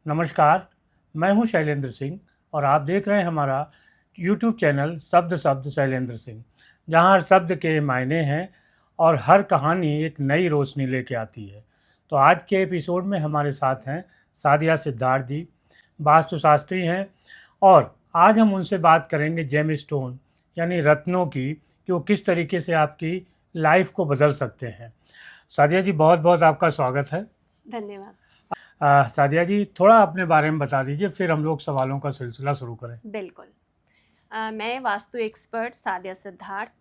नमस्कार, मैं हूं शैलेंद्र सिंह और आप देख रहे हैं हमारा यूट्यूब चैनल शब्द शब्द शैलेंद्र सिंह, जहां हर शब्द के मायने हैं और हर कहानी एक नई रोशनी लेके आती है। तो आज के एपिसोड में हमारे साथ हैं सादिया सिद्धार्थ जी, वास्तुशास्त्री हैं और आज हम उनसे बात करेंगे जेम स्टोन यानी रत्नों की, कि वो किस तरीके से आपकी लाइफ को बदल सकते हैं। सादिया जी, बहुत बहुत आपका स्वागत है। धन्यवाद। सादिया जी, थोड़ा अपने बारे में बता दीजिए, फिर हम लोग सवालों का सिलसिला शुरू करें। बिल्कुल। मैं वास्तु एक्सपर्ट सादिया सिद्धार्थ,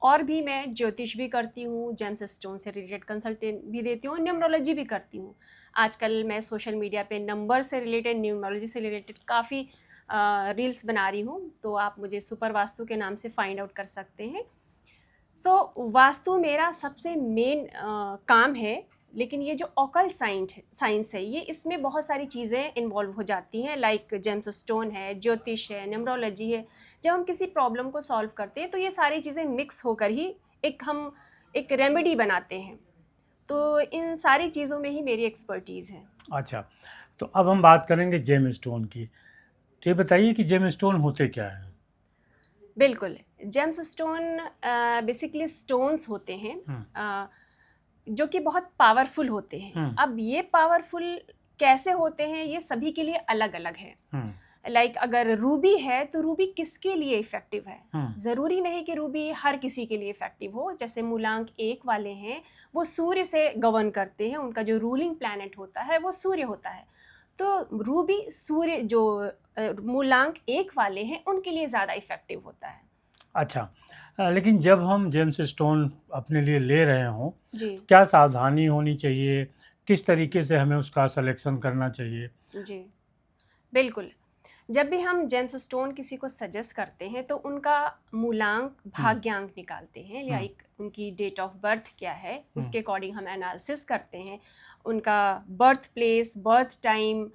और भी मैं ज्योतिष भी करती हूँ, जेम्स स्टोन से रिलेटेड कंसल्टेंट भी देती हूँ, न्यूमरोलॉजी भी करती हूँ। आजकल मैं सोशल मीडिया पे नंबर से रिलेटेड, न्यूमरोलॉजी से रिलेटेड काफ़ी रील्स बना रही हूँ, तो आप मुझे सुपर वास्तु के नाम से फाइंड आउट कर सकते हैं। वास्तु मेरा सबसे मेन काम है, लेकिन ये जो ऑकल्ट साइंस है, ये इसमें बहुत सारी चीज़ें इन्वॉल्व हो जाती हैं, लाइक जेम्स स्टोन है, ज्योतिष है, न्यूमरोलॉजी है। जब हम किसी प्रॉब्लम को सॉल्व करते हैं तो ये सारी चीज़ें मिक्स होकर ही हम एक रेमेडी बनाते हैं। तो इन सारी चीज़ों में ही मेरी एक्सपर्टीज़ है। अच्छा, तो अब हम बात करेंगे जेम स्टोन की। तो ये बताइए कि जेम स्टोन होते क्या हैं? बिल्कुल। जेम्स स्टोन बेसिकली स्टोन्स होते हैं जो कि बहुत पावरफुल होते हैं। अब ये पावरफुल कैसे होते हैं, ये सभी के लिए अलग अलग है। लाइक अगर रूबी है तो रूबी किसके लिए इफेक्टिव है? ज़रूरी नहीं कि रूबी हर किसी के लिए इफेक्टिव हो। जैसे मूलांक 1 वाले हैं, वो सूर्य से गवर्न करते हैं, उनका जो रूलिंग प्लैनेट होता है वो सूर्य होता है। तो रूबी सूर्य जो मूलांक 1 वाले हैं उनके लिए ज़्यादा इफेक्टिव होता है। अच्छा, लेकिन जब हम जेम्स स्टोन अपने लिए ले रहे हों, जी क्या सावधानी होनी चाहिए? किस तरीके से हमें उसका सिलेक्शन करना चाहिए? जी बिल्कुल। जब भी हम जेम्स स्टोन किसी को सजेस्ट करते हैं तो उनका मूलांक, भाग्यांक निकालते हैं, लाइक उनकी डेट ऑफ बर्थ क्या है, उसके अकॉर्डिंग हम एनालिसिस करते हैं, उनका बर्थ प्लेस, बर्थ टाइम,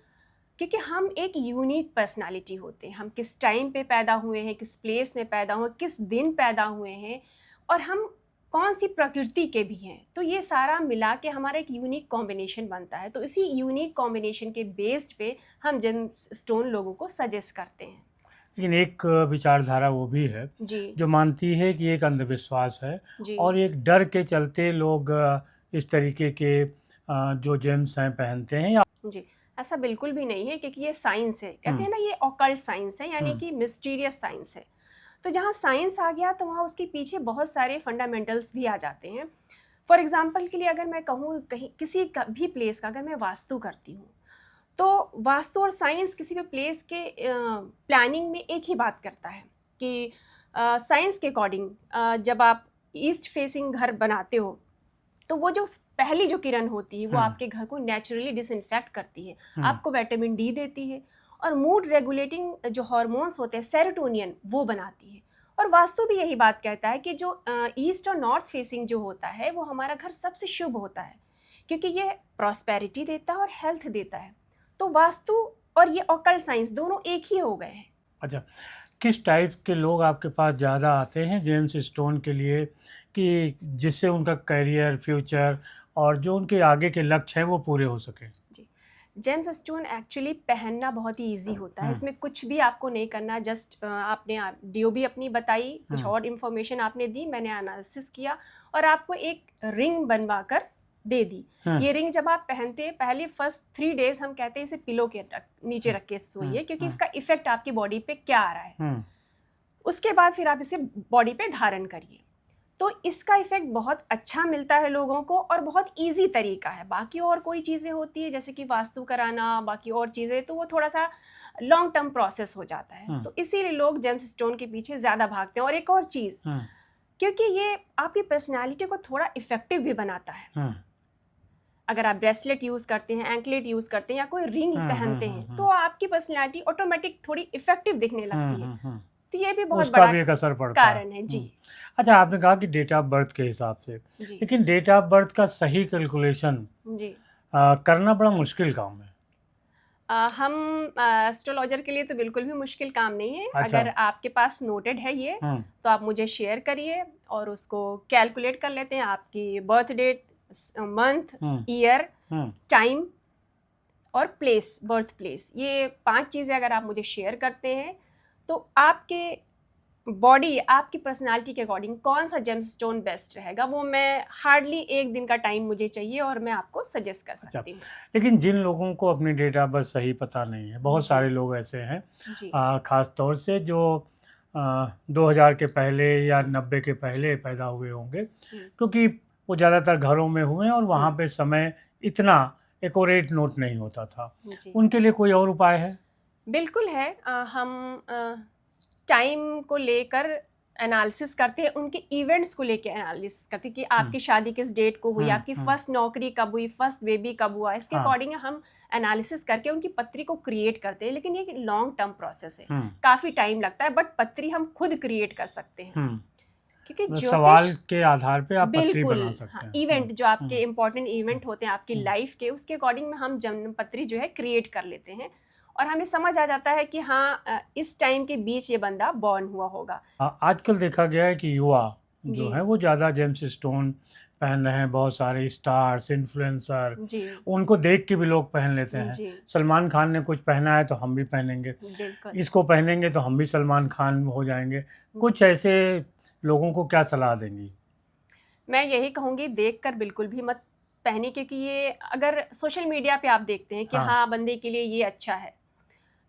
क्योंकि हम एक यूनिक पर्सनालिटी होते हैं। हम किस टाइम पे पैदा हुए हैं, किस प्लेस में पैदा हुए, किस दिन पैदा हुए हैं, और हम कौन सी प्रकृति के भी हैं। तो ये सारा मिला के हमारा एक यूनिक कॉम्बिनेशन बनता है। तो इसी यूनिक कॉम्बिनेशन के बेस्ड पे हम जेम स्टोन लोगों को सजेस्ट करते हैं। लेकिन एक विचारधारा वो भी है जी जो मानती है कि एक अंधविश्वास है जी और एक डर के चलते लोग इस तरीके के जो जेम्स हैं पहनते हैं। या जी ऐसा बिल्कुल भी नहीं है, क्योंकि ये साइंस है। कहते हैं ना, ये ऑकल्ट साइंस है, यानी कि मिस्टीरियस साइंस है। तो जहाँ साइंस आ गया तो वहाँ उसके पीछे बहुत सारे फंडामेंटल्स भी आ जाते हैं। फॉर एग्जांपल के लिए अगर मैं कहूँ, कहीं किसी भी प्लेस का अगर मैं वास्तु करती हूँ, तो वास्तु और साइंस किसी भी प्लेस के प्लानिंग में एक ही बात करता है कि साइंस के अकॉर्डिंग जब आप ईस्ट फेसिंग घर बनाते हो तो वो जो पहली जो किरण होती है वो आपके घर को नेचुरली डिसइंफेक्ट करती है, आपको विटामिन डी देती है, और मूड रेगुलेटिंग जो हार्मोन्स होते हैं सेरोटोनिन वो बनाती है। और वास्तु भी यही बात कहता है कि जो ईस्ट और नॉर्थ फेसिंग जो होता है वो हमारा घर सबसे शुभ होता है, क्योंकि ये प्रॉस्पेरिटी देता है और हेल्थ देता है। तो वास्तु और ये ऑकल्ट साइंस दोनों एक ही हो गए हैं। अच्छा, किस टाइप के लोग आपके पास ज़्यादा आते हैं जेम्स स्टोन के लिए, कि जिससे उनका करियर, फ्यूचर और जो उनके आगे के लक्ष्य हैं वो पूरे हो सके? जी, जेम्स स्टोन एक्चुअली पहनना बहुत ही इजी होता है। इसमें कुछ भी आपको नहीं करना, जस्ट आपने डीओ भी अपनी बताई, कुछ और इन्फॉर्मेशन आपने दी, मैंने एनालिसिस किया और आपको एक रिंग बनवा कर दे दी। ये रिंग जब आप पहनते हैं, पहले फर्स्ट 3 डेज हम कहते हैं इसे पिलो के नीचे रख के सोइए, क्योंकि इसका इफेक्ट आपकी बॉडी पे क्या आ रहा है। उसके बाद फिर आप इसे बॉडी पे धारण करिए, तो इसका इफेक्ट बहुत अच्छा मिलता है लोगों को और बहुत इजी तरीका है। बाकी और कोई चीज़ें होती है जैसे कि वास्तु कराना, बाकी और चीज़ें, तो वो थोड़ा सा लॉन्ग टर्म प्रोसेस हो जाता है। तो इसीलिए लोग जेम्स स्टोन के पीछे ज़्यादा भागते हैं। और एक और चीज़, क्योंकि ये आपकी पर्सनालिटी को थोड़ा इफेक्टिव भी बनाता है। अगर आप ब्रेसलेट यूज़ करते हैं, एंकलेट यूज़ करते हैं या कोई रिंग पहनते हैं, तो आपकी पर्सनालिटी ऑटोमेटिक थोड़ी इफेक्टिव दिखने लगती है। तो ये भी बहुत उसका बड़ा भी एक असर पड़ता कारण है। जी अच्छा, आपने कहा कि डेट ऑफ बर्थ के हिसाब से, जी लेकिन डेट ऑफ बर्थ का सही कैलकुलेशन जी करना बड़ा मुश्किल काम है। हम एस्ट्रोलॉजर के लिए तो बिल्कुल भी मुश्किल काम नहीं है। अच्छा। अगर आपके पास नोटेड है ये, तो आप मुझे शेयर करिए और उसको कैलकुलेट कर लेते हैं। आपकी birth date, month, year, time और प्लेस, बर्थ प्लेस, ये 5 चीज़ें अगर आप मुझे शेयर करते हैं तो आपके बॉडी, आपकी पर्सनालिटी के अकॉर्डिंग कौन सा जेमस्टोन बेस्ट रहेगा, वो मैं हार्डली 1 दिन का टाइम मुझे चाहिए और मैं आपको सजेस्ट कर अच्छा, सकती हूँ। लेकिन जिन लोगों को अपनी डेट ऑफ बर्थ सही पता नहीं है, बहुत जी। सारे लोग ऐसे हैं, जी। ख़ास तौर से जो 2000 के पहले या 90 के पहले पैदा हुए होंगे, क्योंकि वो ज़्यादातर घरों में हुए और वहाँ पे समय इतना एक्यूरेट नोट नहीं होता था। जी, उनके लिए कोई और उपाय है? बिल्कुल है। हम टाइम को लेकर एनालिसिस करते हैं, उनके इवेंट्स को लेकर एनालिसिस करते हैं कि आपकी शादी किस डेट को हुई, आपकी फर्स्ट नौकरी कब हुई, फर्स्ट बेबी कब हुआ, इसके अकॉर्डिंग हम एनालिसिस करके उनकी पत्री को क्रिएट करते हैं। लेकिन ये लॉन्ग टर्म प्रोसेस है, काफ़ी टाइम लगता है, बट पत्री हम खुद क्रिएट कर सकते हैं क्योंकि मतलब ज्योतिष सवाल के आधार पे आप पत्री बिल्कुल, बना सकते हाँ, हैं। इवेंट जो आपके इम्पोर्टेंट इवेंट होते हैं आपकी लाइफ के, उसके अकॉर्डिंग में हम जन्म पत्री जो है क्रिएट कर लेते हैं और हमें समझ आ जाता है कि हाँ इस टाइम के बीच ये बंदा बॉर्न हुआ होगा। आजकल देखा गया है कि युवा जो जी। है वो ज़्यादा जेम्स स्टोन पहन रहे हैं, बहुत सारे स्टार्स, इन्फ्लुएंसर, जी। उनको देख के भी लोग पहन लेते हैं। जी। सलमान खान ने कुछ पहना है तो हम भी पहनेंगे, बिल्कुल। इसको पहनेंगे तो हम भी सलमान खान हो जाएंगे। कुछ जी। ऐसे लोगों को क्या सलाह देंगी? मैं यही कहूँगी, देख कर बिल्कुल भी मत पहने, क्योंकि ये अगर सोशल मीडिया पे आप देखते हैं कि हाँ। हाँ बंदे के लिए ये अच्छा है,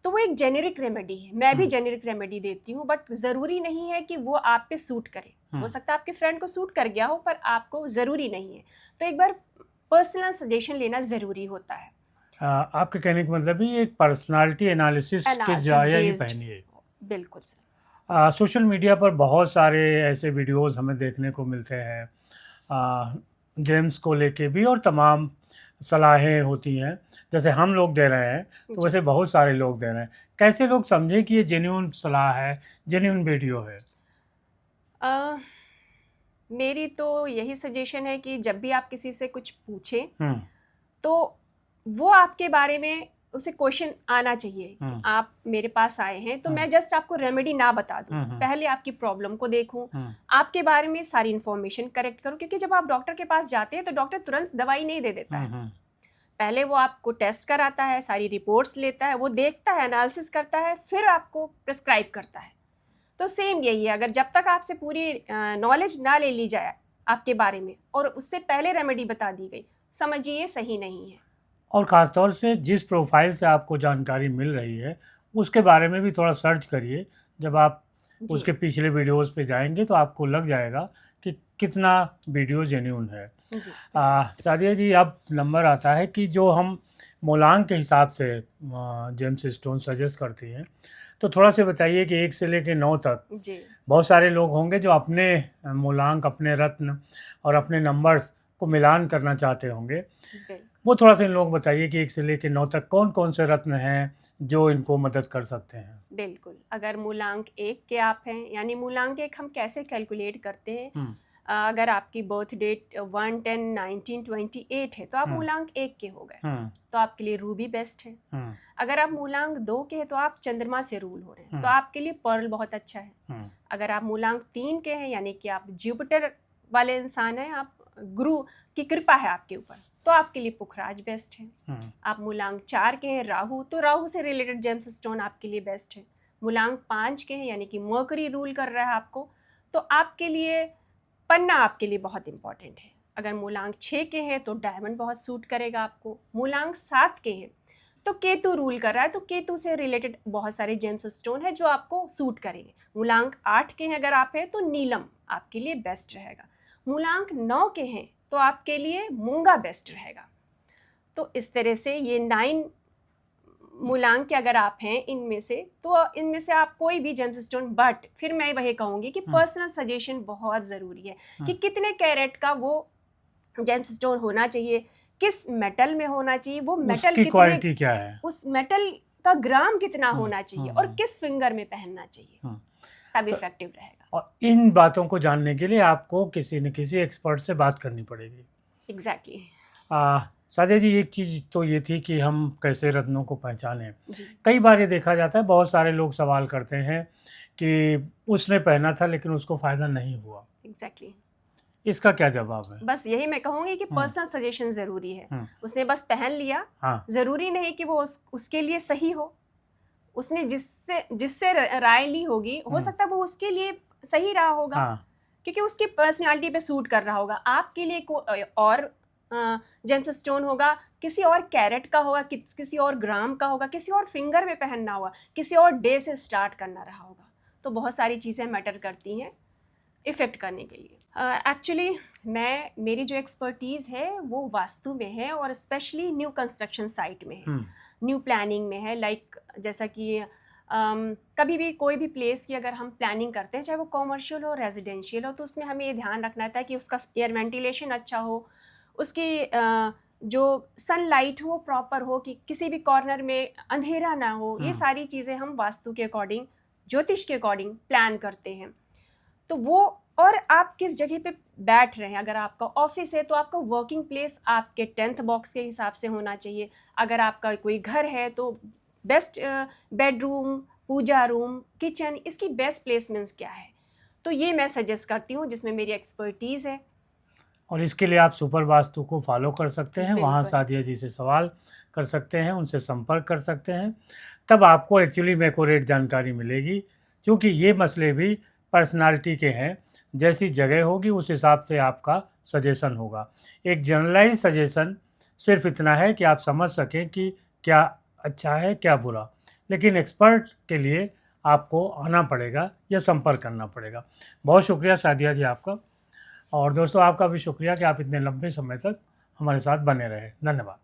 तो वो एक जेनेरिक रेमेडी है। मैं भी जेनेरिक रेमेडी देती हूँ, बट ज़रूरी नहीं है कि वो आप पे सूट करे। हो सकता है आपके फ्रेंड को सूट कर गया हो, पर आपको ज़रूरी नहीं है। तो एक बार पर्सनल सजेशन लेना ज़रूरी होता है। आपके कहने का मतलब है ये एक पर्सनालिटी एनालिसिस के एनालिसिस जाया ही बेस्ड। पहनिए। बिल्कुल सर। सोशल मीडिया पर बहुत सारे ऐसे वीडियोस हमें देखने को मिलते हैं, जेम्स को लेके भी, और तमाम सलाहें होती हैं जैसे हम लोग दे रहे हैं, तो जी। वैसे बहुत सारे लोग दे रहे हैं। कैसे लोग समझें कि ये जेन्युइन सलाह है, जेन्युइन वीडियो है? अ, मेरी तो यही सजेशन है कि जब भी आप किसी से कुछ पूछें तो वो आपके बारे में उसे क्वेश्चन आना चाहिए कि आप मेरे पास आए हैं तो मैं जस्ट आपको रेमेडी ना बता दूं, पहले आपकी प्रॉब्लम को देखूं, आपके बारे में सारी इन्फॉर्मेशन करेक्ट करूं, क्योंकि जब आप डॉक्टर के पास जाते हैं तो डॉक्टर तुरंत दवाई नहीं दे देता है। पहले वो आपको टेस्ट कराता है, सारी रिपोर्ट्स लेता है, वो देखता है, एनालिसिस करता है, फिर आपको प्रिस्क्राइब करता है। तो सेम यही है, अगर जब तक आपसे पूरी नॉलेज ना ले ली जाए आपके बारे में और उससे पहले रेमेडी बता दी गई, समझिए ये सही नहीं है। और ख़ास तौर से जिस प्रोफाइल से आपको जानकारी मिल रही है, उसके बारे में भी थोड़ा सर्च करिए। जब आप जी। उसके पिछले वीडियोस पे जाएंगे तो आपको लग जाएगा कि कितना वीडियो जेन्युइन है। जी। सादिया जी, अब नंबर आता है कि जो हम मूलांक के हिसाब से जेम्स स्टोन सजेस्ट करती हैं, तो थोड़ा से बताइए कि 1 से लेकर 9 तक जी। बहुत सारे लोग होंगे जो अपने मूलांक, अपने रत्न और अपने नंबर्स को मिलान करना चाहते होंगे। बिल्कुल। वो थोड़ा सा इन लोग बताइए कि 1 से लेकर 9 तक कौन-कौन से रत्न हैं जो इनको मदद कर सकते हैं? बिल्कुल, अगर मूलांक 1 के आप हैं, यानी मूलांक 1 हम कैसे कैलकुलेट करते हैं, अगर आपकी बर्थ डेट 1, 10, 19, 28 है तो आप मूलांक 1 के हो गए, तो आपके लिए रूबी बेस्ट है। अगर आप मूलांक 2 के हैं तो आप चंद्रमा से रूल हो रहे हैं, तो आपके लिए पर्ल बहुत अच्छा है। अगर आप मूलांक 3 के हैं, यानी कि आप जुपिटर वाले इंसान हैं, आप गुरु की कृपा है आपके ऊपर, तो आपके लिए पुखराज बेस्ट है। आप मूलांक 4 के हैं, राहु, तो राहु से रिलेटेड जेम्स स्टोन आपके लिए बेस्ट है। मूलांक 5 के हैं, यानी कि मर्करी रूल कर रहा है आपको, तो आपके लिए पन्ना आपके लिए बहुत इंपॉर्टेंट है। अगर मूलांक 6 के हैं तो डायमंड बहुत सूट करेगा आपको। मूलांक 7 के हैं तो केतु रूल कर रहा है, तो केतु से रिलेटेड बहुत सारे जेम्स स्टोन है जो आपको सूट करेंगे। मूलांक 8 के हैं अगर आप हैं तो नीलम आपके लिए बेस्ट रहेगा। मूलांक 9 के हैं तो आपके लिए मूंगा बेस्ट रहेगा। तो इस तरह से ये 9 मूलांक के अगर आप हैं इनमें से, तो इनमें से आप कोई भी जेम्स स्टोन, बट फिर मैं वही कहूँगी कि पर्सनल सजेशन बहुत ज़रूरी है कि कितने कैरेट का वो जेम्स स्टोन होना चाहिए, किस मेटल में होना चाहिए, वो मेटल उसकी क्वालिटी क्या है, उस मेटल का ग्राम कितना होना चाहिए और किस फिंगर में पहनना चाहिए, तब इफेक्टिव रहेगा। और इन बातों को जानने के लिए आपको किसी न किसी एक्सपर्ट से बात करनी पड़ेगी। एग्जैक्टली। सादिया जी, एक चीज़ तो ये थी कि हम कैसे रत्नों को पहचानें। जी। कई बार ये देखा जाता है, बहुत सारे लोग सवाल करते हैं कि उसने पहना था लेकिन उसको फ़ायदा नहीं हुआ। एग्जैक्टली। इसका क्या जवाब है? बस यही मैं कहूँगी कि पर्सनल सजेशन ज़रूरी है। हम्म। उसने बस पहन लिया, हाँ ज़रूरी नहीं कि वो उसके लिए सही हो। उसने जिससे जिससे राय ली होगी, हो सकता है वो उसके लिए सही रहा होगा, हाँ क्योंकि उसकी पर्सनालिटी पे सूट कर रहा होगा। आपके लिए और जेम्स स्टोन होगा, किसी और कैरेट का होगा, किसी और ग्राम का होगा, किसी और फिंगर में पहनना होगा, किसी और डे से स्टार्ट करना रहा होगा। तो बहुत सारी चीज़ें मैटर करती हैं इफ़ेक्ट करने के लिए। एक्चुअली मेरी जो एक्सपर्टीज़ है वो वास्तु में है, और स्पेशली न्यू कंस्ट्रक्शन साइट में है, न्यू प्लानिंग में है। लाइक जैसा कि कभी भी कोई भी प्लेस की अगर हम प्लानिंग करते हैं, चाहे वो कॉमर्शियल हो रेजिडेंशियल हो, तो उसमें हमें ये ध्यान रखना था कि उसका एयर वेंटिलेशन अच्छा हो, उसकी जो सनलाइट हो प्रॉपर हो, कि किसी भी कॉर्नर में अंधेरा ना हो। ये सारी चीज़ें हम वास्तु के अकॉर्डिंग, ज्योतिष के अकॉर्डिंग प्लान करते हैं। तो वो, और आप किस जगह पे बैठ रहे हैं, अगर आपका ऑफिस है तो आपका वर्किंग प्लेस आपके 10th बॉक्स के हिसाब से होना चाहिए। अगर आपका कोई घर है तो बेस्ट बेडरूम, पूजा रूम, किचन, इसकी बेस्ट प्लेसमेंट्स क्या है। तो ये मैं सजेस्ट करती हूँ, जिसमें मेरी एक्सपर्टीज़ है। और इसके लिए आप सुपर वास्तु को फॉलो कर सकते हैं, वहाँ बिल्कुल। सादिया जी से सवाल कर सकते हैं, उनसे संपर्क कर सकते हैं, तब आपको एक्चुअली में एक्यूरेट जानकारी मिलेगी। क्योंकि ये मसले भी पर्सनालिटी के हैं, जैसी जगह होगी उस हिसाब से आपका सजेशन होगा। एक जनरलाइज सजेशन सिर्फ इतना है कि आप समझ सकें कि क्या अच्छा है क्या बुरा, लेकिन एक्सपर्ट के लिए आपको आना पड़ेगा या संपर्क करना पड़ेगा। बहुत शुक्रिया सादिया जी आपका, और दोस्तों आपका भी शुक्रिया कि आप इतने लंबे समय तक हमारे साथ बने रहे। धन्यवाद।